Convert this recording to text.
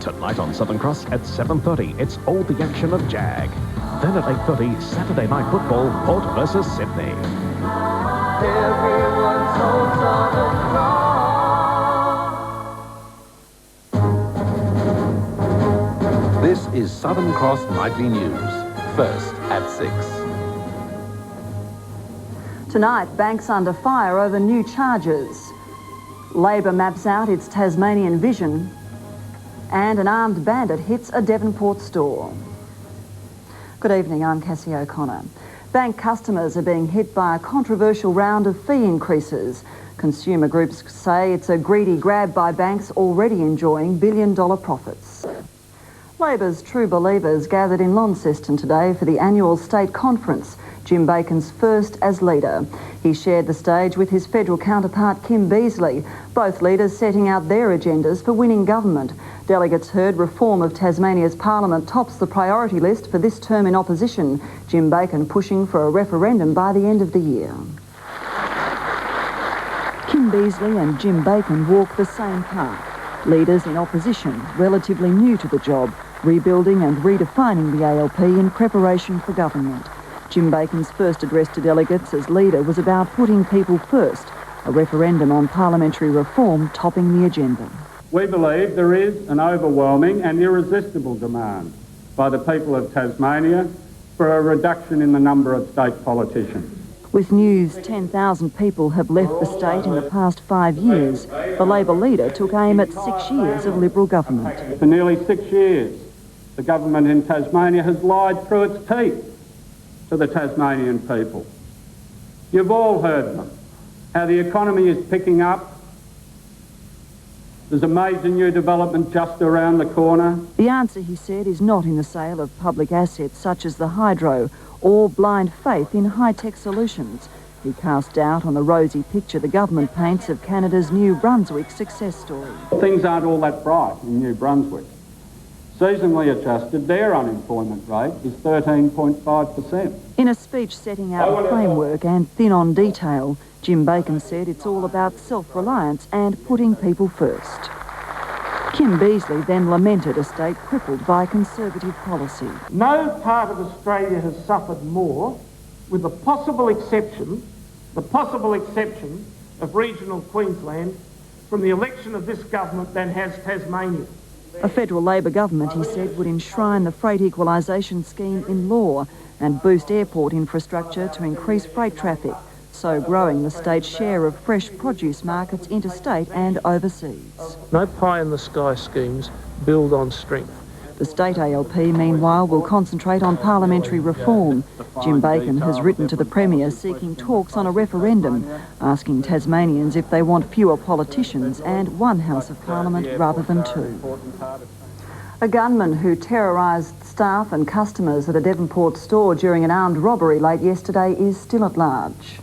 Tonight on Southern Cross at 7:30, it's all the action of JAG. Then at 8:30, Saturday Night Football, Port versus Sydney. Everyone's on Southern Cross. This is Southern Cross Nightly News. First at 6. Tonight, banks under fire over new charges. Labor maps out its Tasmanian vision. And an armed bandit hits a Devonport store. Good evening, I'm Cassy O'Connor. Bank customers are being hit by a controversial round of fee increases. Consumer groups say it's a greedy grab by banks already enjoying billion-dollar profits. Labor's true believers gathered in Launceston today for the annual state conference, Jim Bacon's first as leader. He shared the stage with his federal counterpart Kim Beazley, both leaders setting out their agendas for winning government. Delegates heard reform of Tasmania's parliament tops the priority list for this term in opposition, Jim Bacon pushing for a referendum by the end of the year. Kim Beazley and Jim Bacon walk the same path. Leaders in opposition, relatively new to the job, rebuilding and redefining the ALP in preparation for government. Jim Bacon's first address to delegates as leader was about putting people first, a referendum on parliamentary reform topping the agenda. We believe there is an overwhelming and irresistible demand by the people of Tasmania for a reduction in the number of state politicians. With news 10,000 people have left the state in the past 5 years, the Labor leader took aim at 6 years of Liberal government. For nearly 6 years, the government in Tasmania has lied through its teeth to the Tasmanian people. You've all heard them, how the economy is picking up. There's a major new development just around the corner. The answer, he said, is not in the sale of public assets such as the hydro or blind faith in high-tech solutions. He cast doubt on the rosy picture the government paints of Canada's New Brunswick success story. Things aren't all that bright in New Brunswick. Seasonally adjusted, their unemployment rate is 13.5%. In a speech setting out a framework and thin on detail, Jim Bacon said it's all about self-reliance and putting people first. Kim Beazley then lamented a state crippled by Conservative policy. No part of Australia has suffered more, with the possible exception of regional Queensland, from the election of this government than has Tasmania. A federal Labor government, he said, would enshrine the freight equalisation scheme in law and boost airport infrastructure to increase freight traffic, so growing the state's share of fresh produce markets interstate and overseas. No pie-in-the-sky schemes build on strength. The state ALP, meanwhile, will concentrate on parliamentary reform. Jim Bacon has written to the Premier seeking talks on a referendum, asking Tasmanians if they want fewer politicians and one House of Parliament rather than two. A gunman who terrorised staff and customers at a Devonport store during an armed robbery late yesterday is still at large.